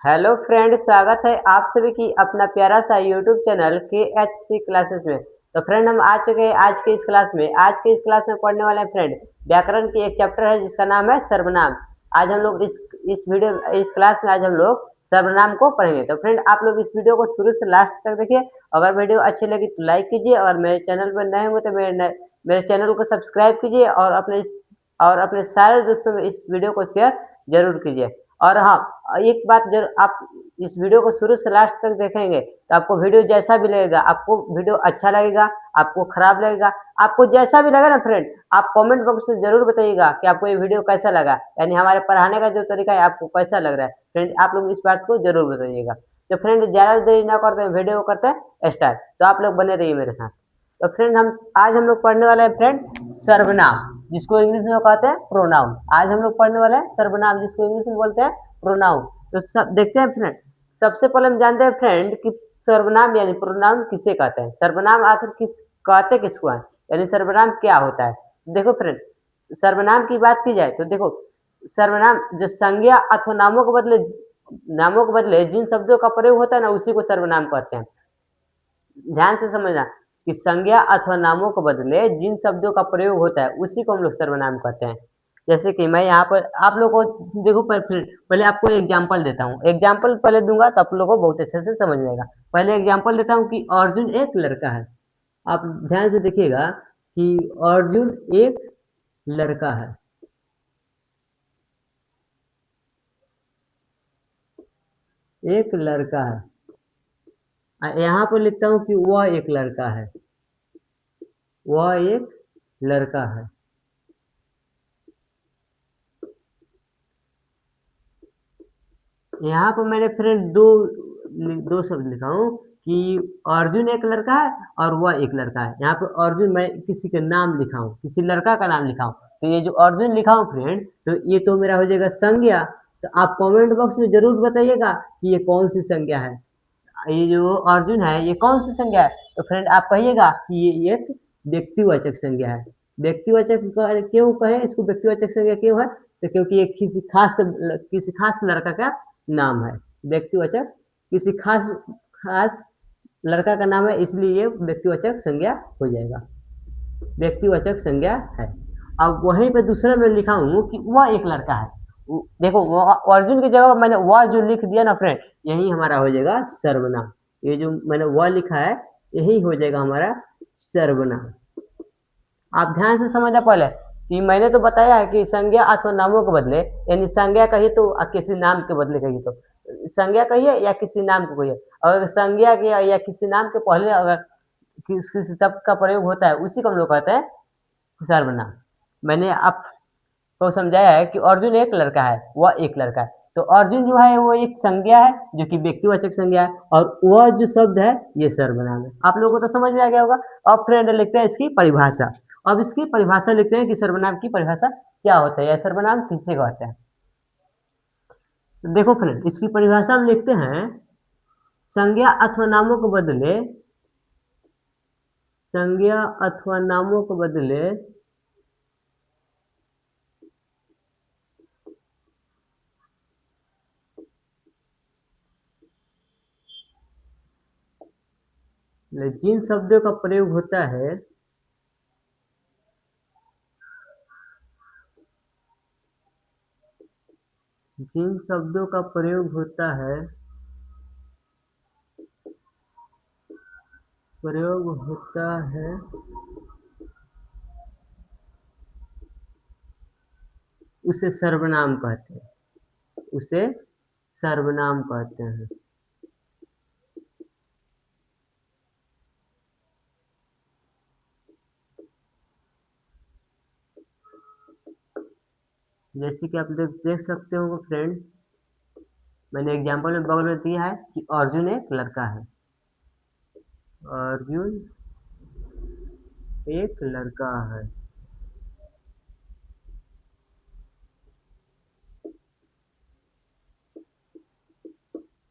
Hello friend, स्वागत है आप सभी की अपना प्यारा सा यूट्यूब चैनल के एच सी क्लासेस में। तो फ्रेंड, हम आ चुके हैं आज के इस क्लास में पढ़ने वाले हैं फ्रेंड। व्याकरण की एक चैप्टर है जिसका नाम है सर्वनाम। आज हम लोग इस क्लास में आज हम लोग सर्वनाम को पढ़ेंगे। तो फ्रेंड, आप लोग इस वीडियो को शुरू से लास्ट तक देखिए। अगर वीडियो अच्छी लगी तो लाइक कीजिए, और मेरे चैनल पर नए होंगे तो मेरे चैनल को सब्सक्राइब कीजिए, और अपने सारे दोस्तों में इस वीडियो को शेयर जरूर कीजिए। और हाँ, एक बात जरूर, आप इस वीडियो को शुरू से लास्ट तक देखेंगे तो आपको वीडियो जैसा भी लगेगा, आपको वीडियो अच्छा लगेगा, आपको खराब लगेगा, आपको जैसा भी लगा ना फ्रेंड, आप कमेंट बॉक्स में जरूर बताइएगा कि आपको ये वीडियो कैसा लगा। यानी हमारे पढ़ाने का जो तरीका है आपको कैसा लग रहा है फ्रेंड, आप लोग इस बात को जरूर बताइएगा। तो फ्रेंड, ज्यादा देरी ना करते हैं, वीडियो को करते हैं स्टार्ट। तो आप लोग बने रहिए मेरे साथ। तो फ्रेंड, हम लोग पढ़ने वाले हैं फ्रेंड सर्वनाम, जिसको इंग्लिश में कहते हैं प्रोनाउन। आज हम लोग पढ़ने वाले हैं सर्वनाम, जिसको इंग्लिश में बोलते हैं प्रोनाउन। तो सब देखते हैं फ्रेंड। सबसे पहले हम जानते हैं फ्रेंड कि सर्वनाम यानी प्रोनाउन किसे कहते हैं। सर्वनाम आखिर कहते किसको है, यानी सर्वनाम क्या होता है। देखो फ्रेंड, सर्वनाम की बात की जाए तो देखो, सर्वनाम जो संज्ञा अथवा नामों के बदले जिन शब्दों का प्रयोग होता है ना, उसी को सर्वनाम कहते हैं। ध्यान से समझना कि संज्ञा अथवा नामों के बदले जिन शब्दों का प्रयोग होता है उसी को हम लोग सर्वनाम कहते हैं। जैसे कि मैं यहाँ पर आप लोगों को देखो, पहले आपको एग्जांपल देता हूँ। एग्जांपल पहले दूंगा तो आप लोगों को बहुत अच्छे से समझ में आएगा। पहले एग्जांपल देता हूँ कि अर्जुन एक लड़का है। आप ध्यान से देखिएगा कि अर्जुन एक लड़का है। एक लड़का है। यहाँ पर लिखता हूँ कि वह एक लड़का है। वह एक लड़का है। यहाँ पर मैंने फ्रेंड दो शब्द लिखा हूँ कि अर्जुन एक लड़का है और वह एक लड़का है। यहाँ पर अर्जुन मैं किसी का नाम लिखा हूँ, किसी लड़का का नाम लिखा हूँ। तो ये जो अर्जुन लिखा हूँ फ्रेंड, तो ये तो मेरा हो जाएगा संज्ञा। तो आप कमेंट बॉक्स में जरूर बताइएगा कि ये कौन सी संज्ञा है। ये जो अर्जुन है ये कौन सी संज्ञा है। तो फ्रेंड, आप कहिएगा कि ये एक व्यक्तिवाचक संज्ञा है। व्यक्तिवाचक क्यों कहे इसको, व्यक्तिवाचक संज्ञा क्यों है? तो क्योंकि ये किसी खास लड़का का नाम है। व्यक्तिवाचक किसी खास खास लड़का का नाम है, इसलिए ये व्यक्तिवाचक संज्ञा हो जाएगा। व्यक्तिवाचक संज्ञा है। अब वहीं पे दूसरे में लिखा हूँ कि वह एक लड़का है। देखो, वो अर्जुन की जगह मैंने वह जो लिख दिया ना फ्रेंड, यही हमारा हो जाएगा सर्वनाम। ये जो मैंने वह लिखा है यही हो जाएगा हमारा सर्वनाम। आप ध्यान से समझना पहले कि मैंने तो बताया है कि संज्ञा अथवा नामों के बदले, यानी संज्ञा कहिए तो किसी नाम के बदले कहिए तो संज्ञा कहिए या किसी नाम को कहिए। अगर संज्ञा के या किसी नाम के पहले अगर किसी शब्द का प्रयोग होता है उसी को हम लोग कहते हैं सर्वनाम। मैंने आपको समझाया है कि अर्जुन एक लड़का है, वह एक लड़का है। तो अर्जुन जो है वो एक संज्ञा है, जो कि व्यक्तिवाचक संज्ञा है, और वह जो शब्द है ये सर्वनाम है। आप लोगों को तो समझ में आ गया होगा। अब फ्रेंड लिखते हैं इसकी परिभाषा। अब इसकी परिभाषा लिखते हैं कि सर्वनाम की परिभाषा क्या होता है या सर्वनाम किसे कहते हैं। तो देखो फ्रेंड, इसकी परिभाषा हम लिखते हैं, संज्ञा अथवा नामों के बदले संज्ञा अथवा नामों के बदले जिन शब्दों का प्रयोग होता है जिन शब्दों का प्रयोग होता है प्रयोग होता है उसे सर्वनाम कहते हैं। उसे सर्वनाम कहते हैं। जैसे कि आप देख सकते हो फ्रेंड, मैंने एग्जांपल में बगल में दिया है कि अर्जुन एक लड़का है। अर्जुन एक लड़का है।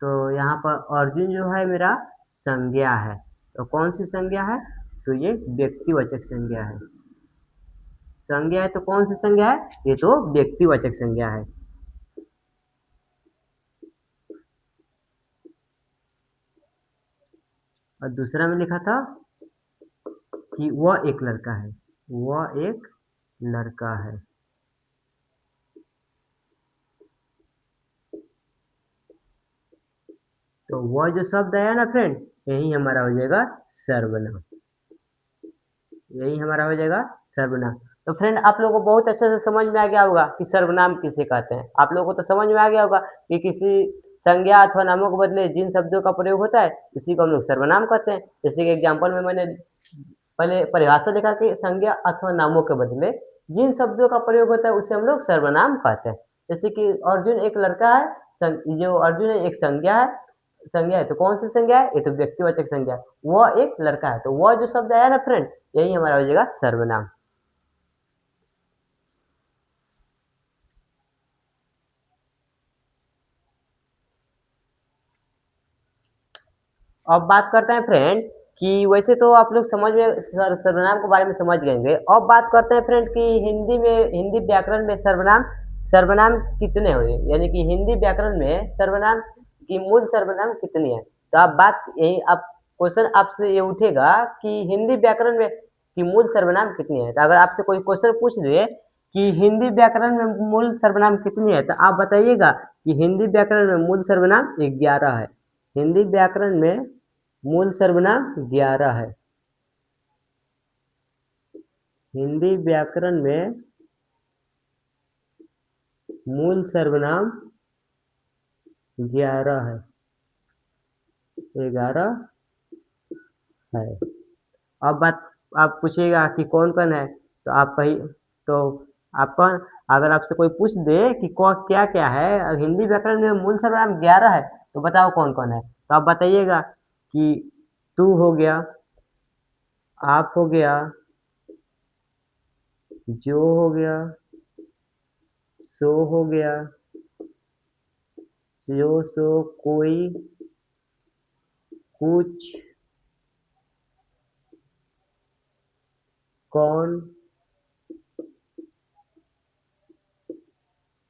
तो यहाँ पर अर्जुन जो है मेरा संज्ञा है। तो कौन सी संज्ञा है? तो ये व्यक्तिवाचक संज्ञा है। संज्ञा है तो कौन सी संज्ञा है? ये तो व्यक्तिवाचक संज्ञा है। और दूसरा में लिखा था कि वह एक लड़का है, वह एक लड़का है। तो वह जो शब्द आया ना फ्रेंड, यही हमारा हो जाएगा सर्वनाम। यही हमारा हो जाएगा सर्वनाम। तो फ्रेंड आप लोगों को बहुत अच्छे से समझ में आ गया होगा कि सर्वनाम किसे कहते हैं। आप लोगों को तो समझ में आ गया होगा कि किसी संज्ञा अथवा नामों के बदले जिन शब्दों का प्रयोग होता है इसी को हम लोग सर्वनाम कहते हैं। जैसे कि एग्जाम्पल में मैंने पहले परिभाषा देखा कि संज्ञा अथवा नामों के बदले जिन शब्दों का प्रयोग होता है उसे हम लोग सर्वनाम कहते हैं। जैसे कि अर्जुन एक लड़का है, जो अर्जुन है एक संज्ञा है। संज्ञा है तो कौन सी संज्ञा है? ये तो व्यक्तिवाचक संज्ञा है। वह एक लड़का है, तो वह जो शब्द आया ना फ्रेंड, यही हमारा हो जाएगा सर्वनाम। अब बात करते हैं फ्रेंड कि वैसे तो आप लोग समझ में सर्वनाम के बारे में समझ गएंगे। अब बात करते हैं फ्रेंड कि हिंदी व्याकरण में सर्वनाम सर्वनाम कितने हुए, यानी कि हिंदी व्याकरण में सर्वनाम की मूल सर्वनाम कितनी है। तो आप बात यही आप क्वेश्चन आपसे ये उठेगा कि हिंदी व्याकरण में की मूल सर्वनाम कितनी है। तो अगर आपसे कोई क्वेश्चन पूछ दे कि हिंदी व्याकरण में मूल सर्वनाम कितनी है, तो आप बताइएगा कि हिंदी व्याकरण में मूल सर्वनाम 11 है। हिंदी व्याकरण में मूल सर्वनाम 11 है। हिंदी व्याकरण में मूल सर्वनाम 11 है, 11 है। अब बात आप पूछिएगा कि कौन कौन है, तो आप कही तो आपका अगर आपसे कोई पूछ दे कि कौन क्या क्या है हिंदी व्याकरण में मूल सर्वनाम 11 है, तो बताओ कौन कौन है। तो आप बताइएगा कि तू हो गया, आप हो गया, जो हो गया, सो हो गया, जो सो कोई, कुछ, कौन,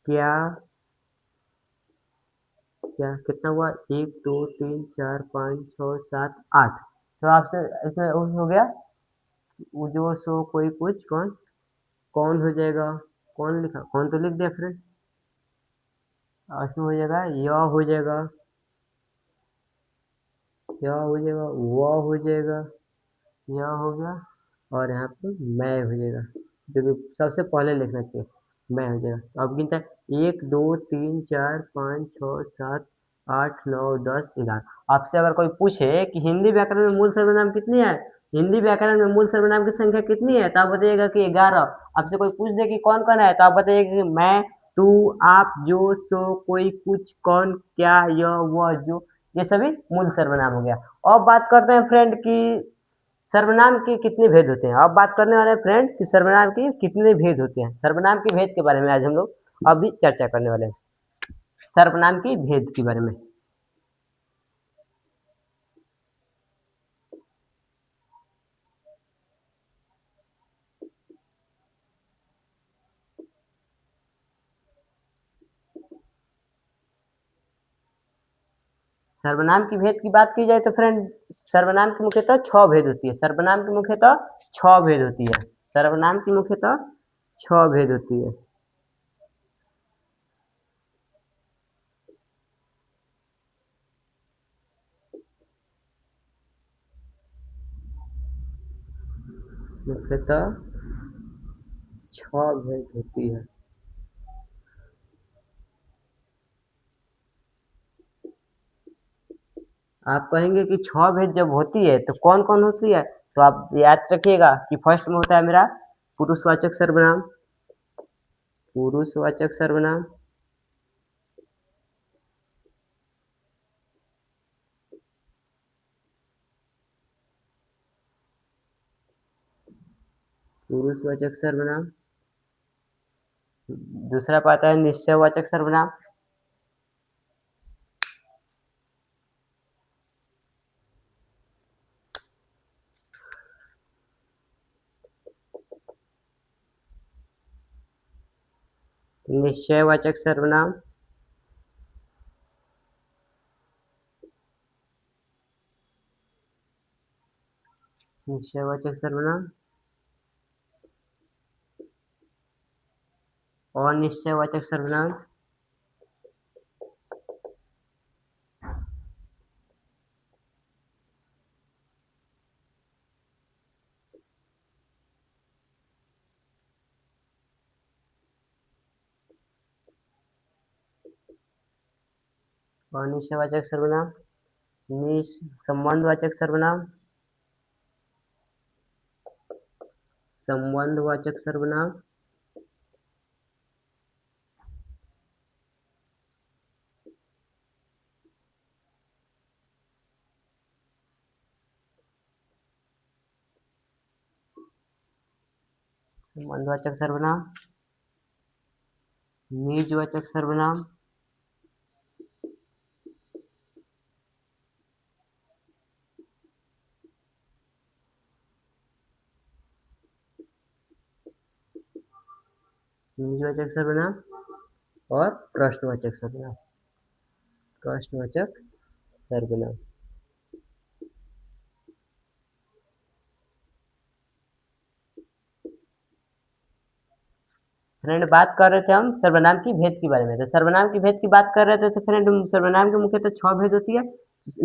क्या, क्या कितना हुआ, 1 2 3 4 5 6 7 8। तो आपसे इसमें हो गया वो जो सो कोई कुछ कौन, कौन हो जाएगा, कौन लिखा, कौन तो लिख दिया फ्रेंड। और इसमें हो जाएगा य हो जाएगा, य हो जाएगा, व हो जाएगा, य हो गया, और यहाँ पे मैं हो जाएगा, जो कि सबसे पहले लिखना चाहिए, मैं हो जाएगा। तो अब गिनता है 1 2 3 4 5 6 7 8 9 10 11। आपसे अगर कोई पूछे कि हिंदी व्याकरण में मूल सर्वनाम कितनी है, हिंदी व्याकरण में मूल सर्वनाम की संख्या कितनी है, तो आप बताइएगा कि 11। आपसे कोई पूछ दे कि कौन कौन है, तो आप बताइएगा कि मैं, तू, आप, जो, सो, कोई, कुछ, कौन, क्या, यह, वह, जो, ये सभी मूल सर्वनाम हो गया। अब बात करते हैं फ्रेंड कि सर्वनाम के कितने भेद होते हैं। अब बात करने वाले हैं फ्रेंड कि सर्वनाम के कितने भेद होते हैं। सर्वनाम के भेद के बारे में आज हम लोग अभी चर्चा करने वाले हैं, सर्वनाम के भेद के बारे में। सर्वनाम की भेद की बात की जाए तो फ्रेंड सर्वनाम की मुख्यतः 6 भेद होती है। सर्वनाम की मुख्यतः 6 भेद होती है। सर्वनाम की मुख्यतः 6 भेद होती है। मुख्यतः 6 भेद होती है। आप कहेंगे कि 6 भेद जब होती है तो कौन कौन होती है, तो आप याद रखिएगा कि फर्स्ट में होता है मेरा पुरुषवाचक सर्वनाम, पुरुषवाचक सर्वनाम। पुरुषवाचक सर्वनाम। दूसरा पे आता है निश्चयवाचक सर्वनाम। निश्चयवाचक सर्वनाम। निश्चयवाचक सर्वनाम, अनिश्चयवाचक सर्वनाम, अनिश्चयवाचक सर्वनाम, संबंधवाचक सर्वनाम, संबंधवाचक सर्वनाम, संबंधवाचक सर्वनाम, निजवाचक सर्वनाम, निजवाचक सर्वनाम और प्रश्नवाचक सर्वनाम, प्रश्नवाचक सर्वनाम। फ्रेंड बात कर रहे थे हम सर्वनाम की भेद के बारे में। तो सर्वनाम की भेद की बात कर रहे थे तो फ्रेंड सर्वनाम के मुख्यतः 6 भेद होती है।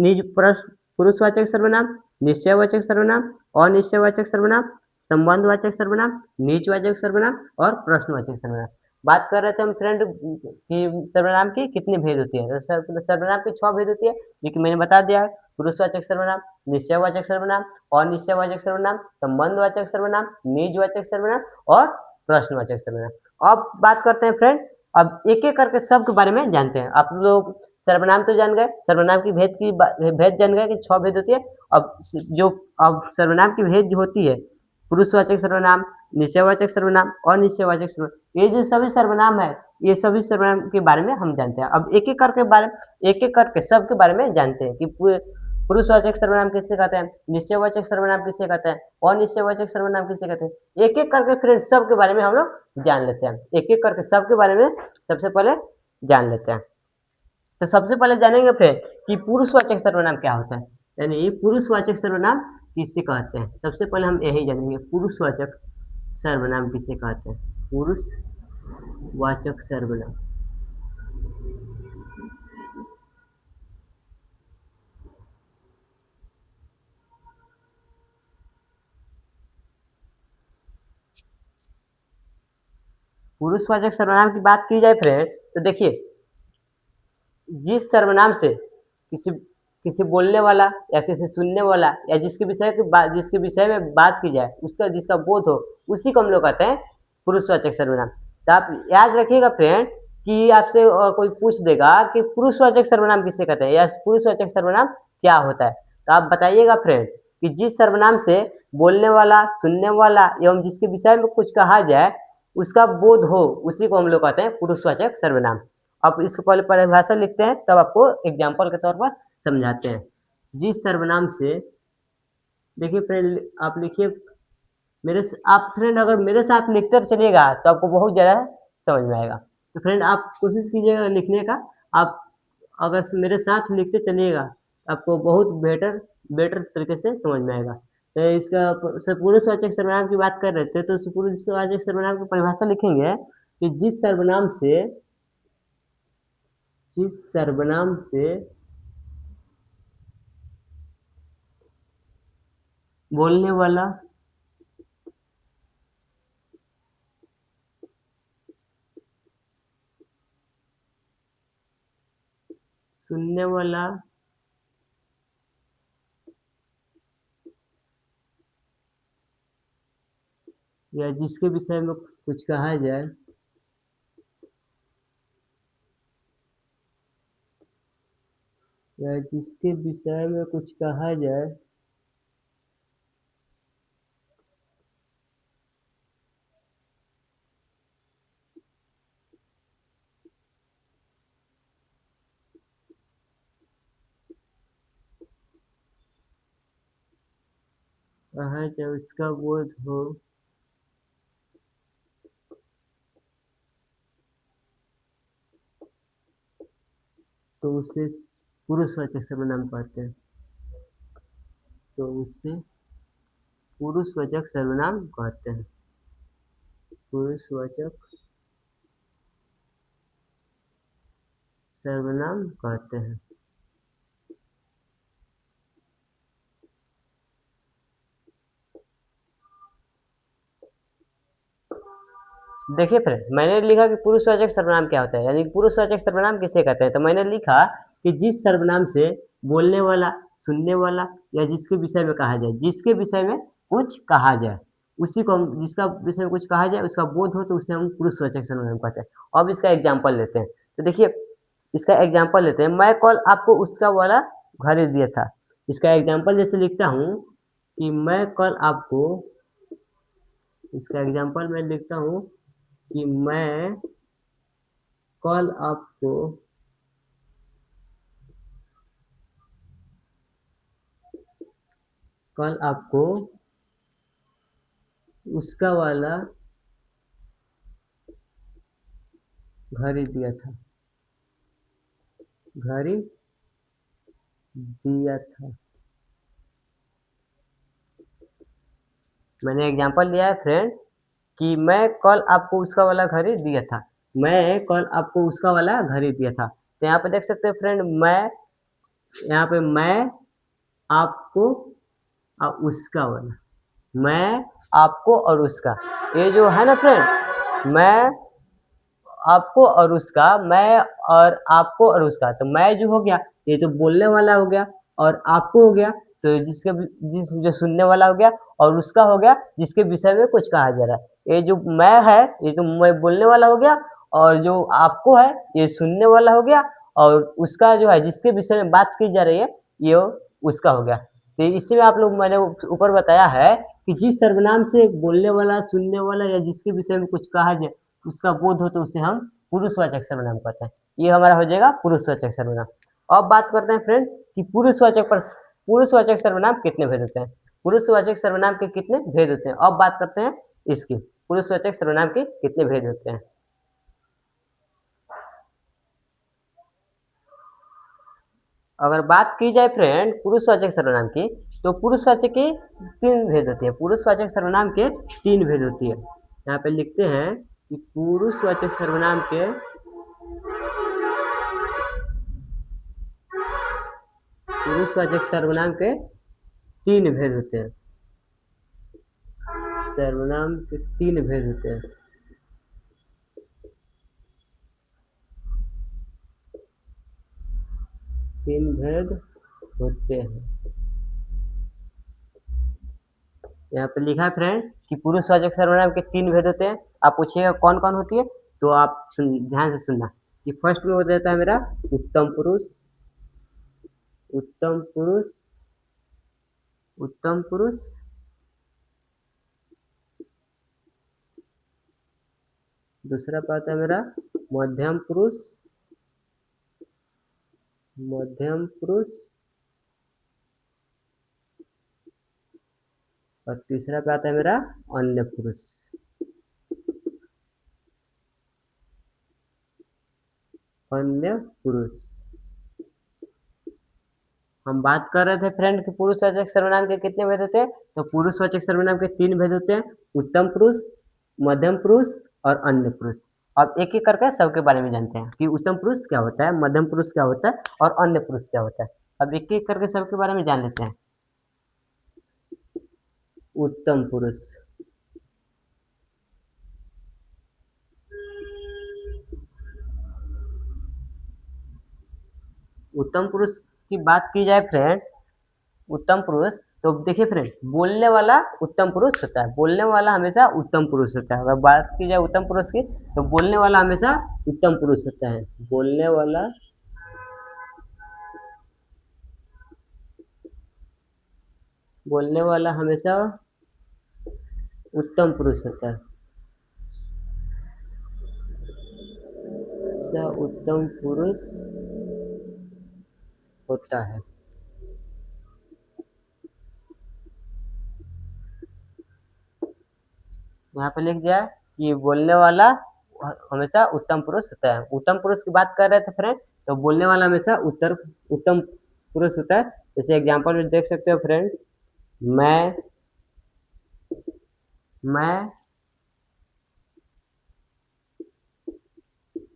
निज पुरुषवाचक सर्वनाम, निश्चयवाचक सर्वनाम, अनिश्चयवाचक सर्वनाम, संबंधवाचक सर्वनाम, निजवाचक सर्वनाम और प्रश्नवाचक सर्वनाम। बात कर रहे थे हम फ्रेंड कि सर्वनाम की कितने भेद होती है। तो सर्वनाम की 6 भेद होती है, जो कि मैंने बता दिया। पुरुषवाचक सर्वनाम, निश्चयवाचक सर्वनाम, अनिश्चयवाचक सर्वनाम, संबंधवाचक सर्वनाम, निजवाचक सर्वनाम और प्रश्नवाचक सर्वनाम। अब बात करते हैं फ्रेंड, अब एक-एक करके सबके बारे में जानते हैं। आप लोग सर्वनाम तो जान गए, सर्वनाम की भेद जान गए कि 6 भेद होती है। अब सर्वनाम की भेद जो होती है, पुरुषवाचक सर्वनाम, निश्चयवाचक सर्वनाम, अनिश्चयवाचक सर्वनाम, ये जो सभी सर्वनाम है, ये सभी सर्वनाम के बारे में हम जानते हैं। अब एक-एक करके सबके बारे में जानते हैं कि पुरुषवाचक सर्वनाम किसे कहते हैं, निश्चयवाचक सर्वनाम किसे कहते हैं, अनिश्चयवाचक सर्वनाम किसे कहते हैं। एक-एक करके फ्रेंड सबके बारे में हम लोग जान लेते हैं। एक-एक करके सबके बारे में सबसे पहले जान लेते हैं। तो सबसे पहले जानेंगे फिर कि पुरुषवाचक सर्वनाम क्या होता है, यानी पुरुषवाचक सर्वनाम किसे कहते हैं। सबसे पहले हम यही जानेंगे, पुरुषवाचक सर्वनाम किसे कहते हैं। पुरुषवाचक सर्वनाम, पुरुषवाचक सर्वनाम की बात की जाए फ्रेंड, तो देखिए, जिस सर्वनाम से किसी किसी बोलने वाला या किसी सुनने वाला या जिसके विषय में बात की जाए, उसका जिसका बोध हो, उसी को हम लोग कहते हैं पुरुषवाचक सर्वनाम। तो आप याद रखिएगा फ्रेंड कि आपसे कोई पूछ देगा कि पुरुषवाचक सर्वनाम किसे कहते हैं या पुरुषवाचक सर्वनाम क्या होता है, तो आप बताइएगा फ्रेंड कि जिस सर्वनाम से बोलने वाला, सुनने वाला एवं जिसके विषय में कुछ कहा जाए, उसका बोध हो, उसी को हम लोग कहते हैं पुरुषवाचक सर्वनाम। आप इसको पहले परिभाषा लिखते हैं, तब आपको एग्जाम्पल के तौर पर समझाते हैं। जिस सर्वनाम से, देखिए फ्रेंड आप लिखिए, आप फ्रेंड अगर मेरे साथ लिखते चलिएगा तो आपको बहुत ज़्यादा समझ में आएगा। तो फ्रेंड आप कोशिश कीजिएगा लिखने का। आप अगर मेरे साथ लिखते चलिएगा, आपको बहुत बेटर बेटर तरीके से समझ में आएगा। तो इसका पुरुषवाचक सर्वनाम की बात कर रहे थे, तो पुरुषवाचक सर्वनाम की परिभाषा लिखेंगे कि जिस सर्वनाम से बोलने वाला, सुनने वाला या जिसके विषय में कुछ कहा जाए, या जिसके विषय में कुछ कहा जाए, उसका बोध हो, तो उसे पुरुषवाचक सर्वनाम कहते हैं। तो उससे पुरुषवाचक सर्वनाम कहते हैं। पुरुषवाचक सर्वनाम कहते हैं। देखिए फ्रेंड, मैंने लिखा कि पुरुषवाचक सर्वनाम क्या होता है, यानी पुरुषवाचक सर्वनाम किसे कहते हैं। तो मैंने लिखा कि जिस सर्वनाम से बोलने वाला, सुनने वाला या जिसके विषय में कहा जाए, जिसके विषय में कुछ कहा जाए, उसी को हम, जिसका विषय में कुछ कहा जाए उसका बोध हो तो उसे हम पुरुषवाचक सर्वनाम कहते हैं। अब इसका एग्जाम्पल लेते हैं। तो देखिए, इसका एग्जाम्पल लेते हैं। मैं कल आपको उसका वाला घर दिया था। इसका एग्जाम्पल जैसे लिखता हूँ कि मैं कल आपको, इसका एग्जाम्पल मैं लिखता हूँ कि मैं कल आपको कल आपको उसका वाला घड़ी दिया था, घड़ी दिया था। मैंने एग्जांपल लिया है फ्रेंड कि मैं कल आपको उसका वाला घड़ी दिया था। मैं कल आपको उसका वाला घड़ी दिया था। तो यहाँ पे देख सकते हैं फ्रेंड, मैं, यहाँ पे मैं आपको उसका वाला, मैं आपको और उसका, ये जो है ना फ्रेंड, मैं आपको और उसका, मैं और आपको और उसका। तो मैं जो हो गया ये तो बोलने वाला हो गया, और आपको हो गया तो जिसके जिस जो सुनने वाला हो गया, और उसका हो गया जिसके विषय में कुछ कहा जा रहा है। ये जो मैं है ये तो मैं बोलने वाला हो गया, और जो आपको है ये सुनने वाला हो गया, और उसका जो है जिसके विषय में बात की जा रही है ये उसका हो गया। तो इसी में आप लोग, मैंने ऊपर बताया है कि जिस सर्वनाम से बोलने वाला, सुनने वाला या जिसके विषय में कुछ कहा जाए उसका बोध हो तो उसे हम पुरुषवाचक सर्वनाम कहते हैं। ये हमारा हो जाएगा पुरुषवाचक सर्वनाम। अब बात करते हैं फ्रेंड कि पुरुषवाचक सर्वनाम कितने भेद होते हैं। पुरुषवाचक सर्वनाम के कितने भेद होते हैं, अब बात करते हैं इसकी, पुरुषवाचक सर्वनाम के कितने भेद होते हैं। अगर बात की जाए फ्रेंड पुरुषवाचक सर्वनाम की, तो पुरुषवाचक के तीन भेद होती है। पुरुषवाचक सर्वनाम के तीन भेद होती है। यहाँ पे लिखते हैं कि पुरुषवाचक सर्वनाम के तीन भेद होते हैं। सर्वनाम के तीन भेद होते हैं। तीन भेद होते हैं। यहाँ पे लिखा है फ्रेंड कि पुरुषवाचक सर्वनाम के तीन भेद होते हैं। आप पूछिएगा कौन कौन होती है, तो आप ध्यान से सुनना कि फर्स्ट में हो जाता है मेरा उत्तम पुरुष, उत्तम पुरुष, उत्तम पुरुष, दूसरा पे आता है मेरा मध्यम पुरुष, मध्यम पुरुष, और तीसरा पे आता है मेरा अन्य पुरुष। अन्य पुरुष। हम बात कर रहे थे फ्रेंड कि पुरुषवाचक सर्वनाम के कितने भेद होते हैं, तो पुरुषवाचक सर्वनाम के तीन भेद होते हैं, उत्तम पुरुष, मध्यम पुरुष और अन्य पुरुष। अब एक एक करके सबके बारे में जानते हैं कि उत्तम पुरुष क्या होता है, मध्यम पुरुष क्या होता है और अन्य पुरुष क्या होता है। अब एक एक करके सबके बारे में जान लेते हैं। उत्तम पुरुष, उत्तम पुरुष की बात की जाए फ्रेंड, उत्तम पुरुष, तो देखिए फ्रेंड, बोलने वाला उत्तम पुरुष होता है। बोलने वाला हमेशा उत्तम पुरुष होता है। अगर बात की जाए उत्तम पुरुष की, तो बोलने वाला हमेशा उत्तम पुरुष होता है। बोलने वाला हमेशा उत्तम पुरुष होता है। हमेशा उत्तम पुरुष होता है। यहाँ पे लिख दिया कि बोलने वाला हमेशा उत्तम पुरुष होता है। उत्तम पुरुष की बात कर रहे थे फ्रेंड, तो बोलने वाला हमेशा उत्तम पुरुष होता है। जैसे एग्जांपल में देख सकते हो फ्रेंड, मैं, मैं,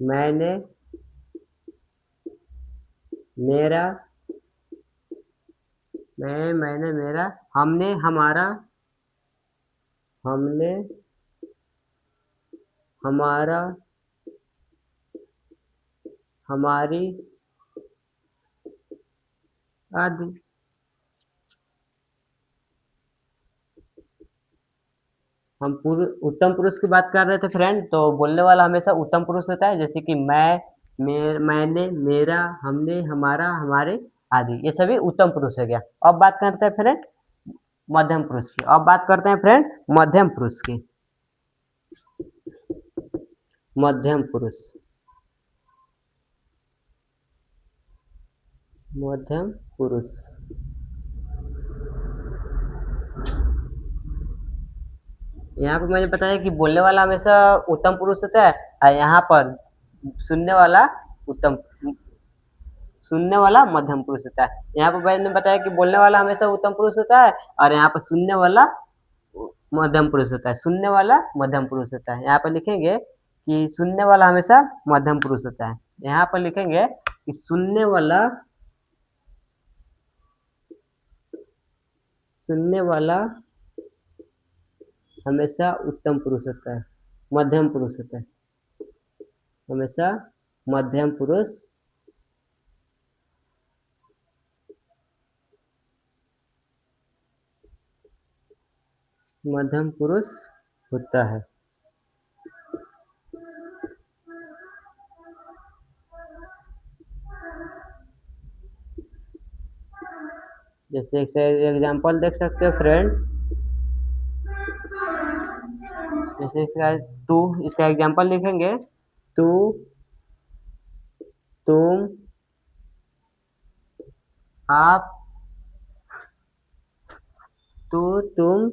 मैंने, मेरा, मैंने, मेरा, हमने, हमारा, हमने, हमारा, हमारी आदि। हम उत्तम पुरुष की बात कर रहे थे फ्रेंड, तो बोलने वाला हमेशा उत्तम पुरुष होता है, जैसे कि मैंने, मेरा, हमने, हमारा, हमारे आदि, ये सभी उत्तम पुरुष हो गया। अब बात करते हैं फ्रेंड मध्यम पुरुष की। अब बात करते हैं फ्रेंड मध्यम पुरुष की। मध्यम पुरुष, मध्यम पुरुष। यहाँ पे मैंने बताया कि बोलने वाला हमेशा उत्तम पुरुष होता है, और यहाँ पर सुनने वाला उत्तम सुनने वाला मध्यम पुरुष होता है। यहाँ पर मैंने बताया कि बोलने वाला हमेशा उत्तम पुरुष होता है, और यहाँ पर सुनने वाला मध्यम पुरुष होता है। सुनने वाला मध्यम पुरुष होता है। यहाँ पर लिखेंगे कि सुनने वाला हमेशा मध्यम पुरुष होता है। यहाँ पर लिखेंगे कि सुनने वाला हमेशा उत्तम पुरुष होता है, मध्यम पुरुष होता है। हमेशा मध्यम पुरुष, मध्यम पुरुष होता है। जैसे एग्जांपल देख सकते हो फ्रेंड, जैसे इसका एग्जांपल लिखेंगे। तू, तुम, आप, तुम,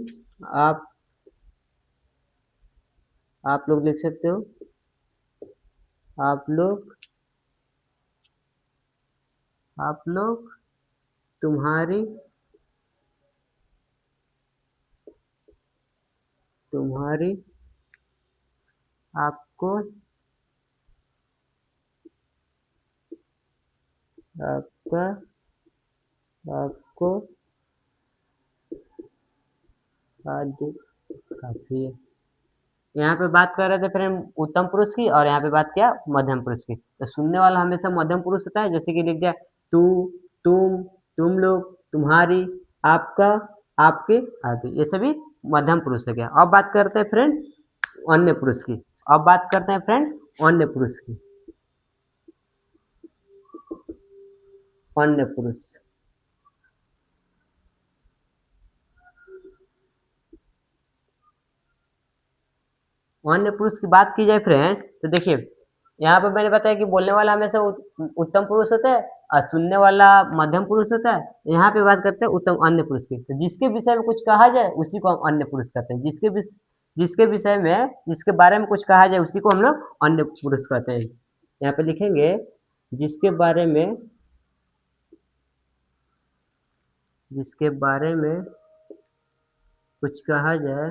आप, आप लोग लिख सकते हो। आप लोग, आप लोग, तुम्हारी, तुम्हारी, आपको, आपका, आपको, आदि। काफी है। यहाँ पे बात कर रहे थे फिर हम उत्तम पुरुष की, और यहाँ पे बात किया मध्यम पुरुष की। तो सुनने वाला हमेशा मध्यम पुरुष होता है, जैसे कि लिख दिया तू, तुम, तुम लोग, तुम्हारी, आपका, आपके आदि, ये सभी मध्यम पुरुष हो गया। अब बात करते हैं फ्रेंड अन्य पुरुष की। अब बात करते हैं फ्रेंड अन्य पुरुष की। अन्य पुरुष, अन्य पुरुष की बात की जाए फ्रेंड, तो देखिए यहाँ पर मैंने बताया कि बोलने वाला हमेशा उत्तम पुरुष होता है, और सुनने वाला मध्यम पुरुष होता है। यहाँ पे बात करते हैं उत्तम अन्य पुरुष की। तो जिसके विषय में कुछ कहा जाए उसी को हम अन्य पुरुष कहते हैं। जिसके विषय में, जिसके बारे में कुछ कहा जाए उसी को हम लोग अन्य पुरुष कहते हैं। यहाँ पे लिखेंगे जिसके बारे में, जिसके बारे में कुछ कहा जाए,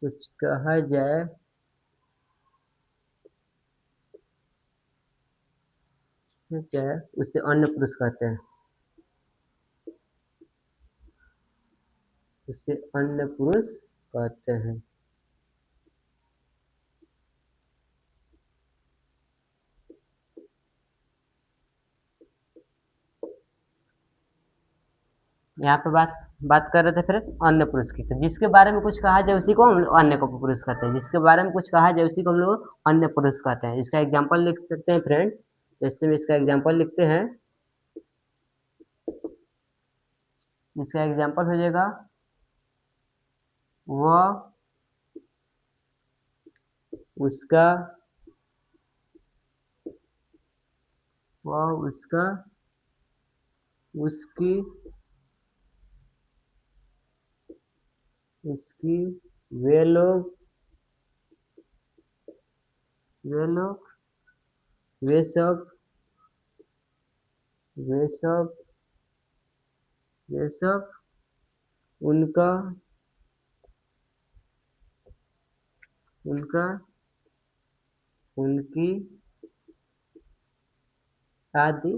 कुछ कहा जाए जाए उसे अन्य पुरुष कहते हैं। उसे अन्य पुरुष कहते हैं। यहाँ पे बात बात कर रहे थे फिर अन्य पुरुष की। तो जिसके बारे में कुछ कहा जाए उसी को हम लोग अन्य को पुरुष कहते हैं। जिसके बारे में कुछ कहा जाए उसी को हम लोग अन्य पुरुष कहते हैं। इसका एग्जाम्पल लिख सकते हैं फ्रेंड। जैसे में इसका एग्जाम्पल लिखते हैं, इसका एग्जाम्पल हो जाएगा वह, उसका, वह, उसका, उसकी, उसकी, वे लोग, वे लोग, वे सब, वे सब, वे सब, उनका उनका उनकी आदि।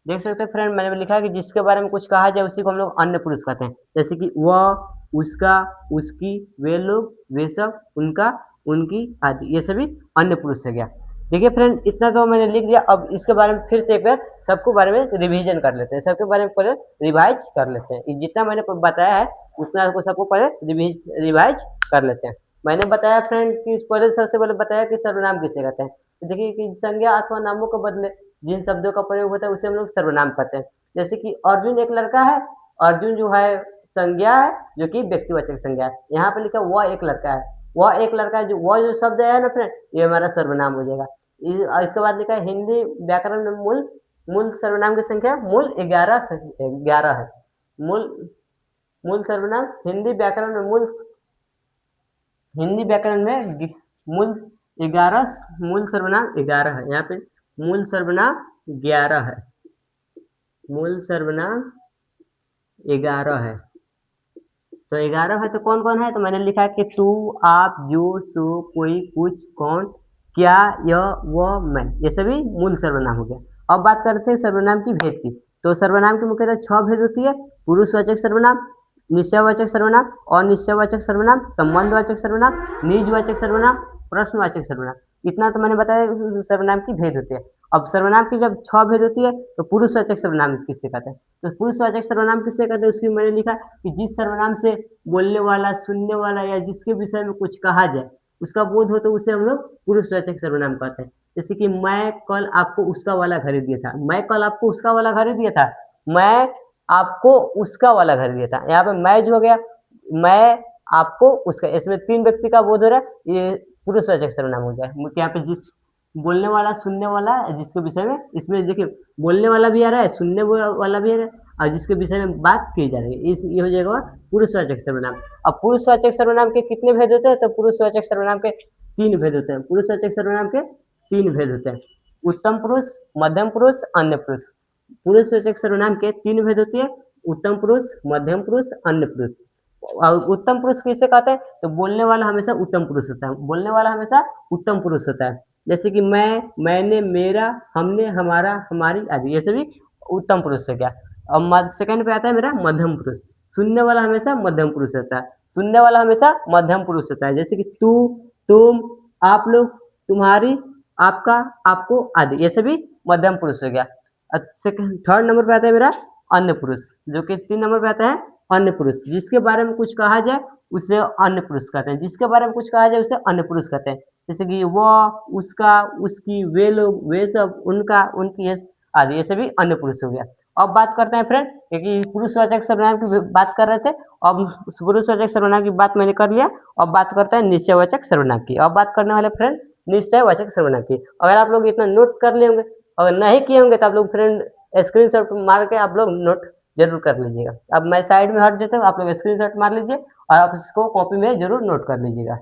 देख सकते हैं फ्रेंड, मैंने भी लिखा है कि जिसके बारे में कुछ कहा जाए उसी को हम लोग अन्य पुरुष कहते हैं। जैसे कि वह, उसका, उसकी, वे लोग, वे सब, उनका, उनकी आदि, ये सभी अन्य पुरुष है गया। देखिए फ्रेंड, इतना तो मैंने लिख दिया। अब इसके बारे में फिर से एक बार सबको बारे में रिवीजन कर लेते हैं, सबके बारे में पहले रिवाइज कर लेते हैं। जितना मैंने बताया है उतना को सबको पहले रिवाइज कर लेते हैं। मैंने बताया फ्रेंड कि पहले सबसे पहले बताया कि सर्वनाम किसे कहते हैं। तो देखिए कि संज्ञा अथवा नामों के बदले जिन शब्दों का प्रयोग होता है उसे हम लोग सर्वनाम कहते हैं। जैसे कि अर्जुन एक लड़का है, अर्जुन जो है संज्ञा है जो कि व्यक्तिवाचक संज्ञा है। यहाँ पे लिखा वह एक लड़का है, वह एक लड़का है, जो वह जो शब्द है ना फ्रेंड, ये हमारा सर्वनाम हो जाएगा। इसके बाद लिखा है हिंदी व्याकरण में मूल मूल सर्वनाम की संख्या मूल 11 है। मूल मूल सर्वनाम हिंदी व्याकरण में मूल 11, मूल सर्वनाम 11 है। यहाँ पे मूल सर्वनाम 11 है, मूल सर्वनाम 11 है। तो 11 है तो कौन कौन है, तो मैंने लिखा है कि तू, आप, जो, सो, कोई, कुछ, कौन, क्या, यह, वह, मैं, ये सभी मूल सर्वनाम हो गया। अब बात करते हैं सर्वनाम की भेद की। तो सर्वनाम की मुख्यतः 6 भेद होती है। पुरुषवाचक सर्वनाम, निश्चयवाचक सर्वनाम, अनिश्चयवाचक सर्वनाम, संबंधवाचक सर्वनाम, निजवाचक सर्वनाम, प्रश्नवाचक सर्वनाम। इतना तो मैंने बताया सर्वनाम की भेद होती है। अब सर्वनाम की जब 6 भेद होती है तो पुरुषवाचक सर्वनाम किसे कहते हैं, तो पुरुषवाचक सर्वनाम किसे कहते हैं उसकी मैंने लिखा कि जिस सर्वनाम से बोलने वाला, सुनने वाला या जिसके विषय में कुछ कहा जाए उसका बोध हो तो उसे हम लोग पुरुषवाचक सर्वनाम कहते हैं। जैसे कि मैं कल आपको उसका वाला खरीद दिया था, मैं कल आपको उसका वाला खरीद दिया था, मैं आपको उसका वाला खरीद दिया था। यहाँ पे मैं जो हो गया, मैं आपको उसका, इसमें 3 व्यक्ति का बोध हो रहा है, ये पुरुषवाचक सर्वनाम हो गया। यहाँ पे जिस बोलने वाला, सुनने वाला, जिसके विषय में, इसमें देखिए बोलने वाला भी आ रहा है, सुनने वाला भी आ रहा है, और जिसके विषय में बात की जा रही है, इस ये हो जाएगा पुरुषवाचक सर्वनाम। अब पुरुषवाचक सर्वनाम के कितने भेद होते हैं, तो पुरुषवाचक सर्वनाम के 3 भेद होते हैं। पुरुषवाचक सर्वनाम के 3 भेद होते हैं, उत्तम पुरुष, मध्यम पुरुष, अन्य पुरुष। पुरुषवाचक सर्वनाम के 3 भेद होती है, उत्तम पुरुष, मध्यम पुरुष, अन्य पुरुष। और उत्तम पुरुष किसे कहते हैं, तो बोलने वाला हमेशा उत्तम पुरुष होता है, बोलने वाला हमेशा उत्तम पुरुष होता है। जैसे कि मैं, मैंने, मेरा, हमने, हमारा, हमारी आदि, ये सभी उत्तम पुरुष हो गया। अब सेकंड पे आता है मेरा मध्यम पुरुष। सुनने वाला हमेशा मध्यम पुरुष होता है, सुनने वाला हमेशा मध्यम पुरुष होता है। जैसे कि तू, तुम, आप लोग, तुम्हारी, आपका, आपको आदि, ये सभी मध्यम पुरुष हो गया। सेकंड थर्ड नंबर पे आता है मेरा अन्य पुरुष, जो कि 3 नंबर पे आता है अन्य पुरुष। जिसके बारे में कुछ कहा जाए उसे अन्य पुरुष कहते हैं, जिसके बारे में कुछ कहा जाए उसे अन्य पुरुष कहते हैं। जैसे कि वह, उसका, उसकी, वे लोग, वे सब, उनका, उनकी, ये आदि, ये सभी अन्य पुरुष हो गया। अब बात करते हैं फ्रेंड, क्योंकि पुरुषवाचक सर्वनाम की बात कर रहे थे, अब पुरुषवाचक सर्वनाम की बात मैंने कर लिया। अब बात करते हैं निश्चयवाचक सर्वनाम की। अब बात करने वाले फ्रेंड निश्चयवाचक सर्वनाम की। अगर आप लोग इतना नोट कर लिए होंगे, अगर नहीं किए होंगे तो आप लोग फ्रेंड स्क्रीनशॉट मार के आप लोग नोट जरूर कर लीजिएगा। अब मैं साइड में हट देता हूँ, आप लोग स्क्रीनशॉट मार लीजिए और आप इसको कॉपी में जरूर नोट कर लीजिएगा।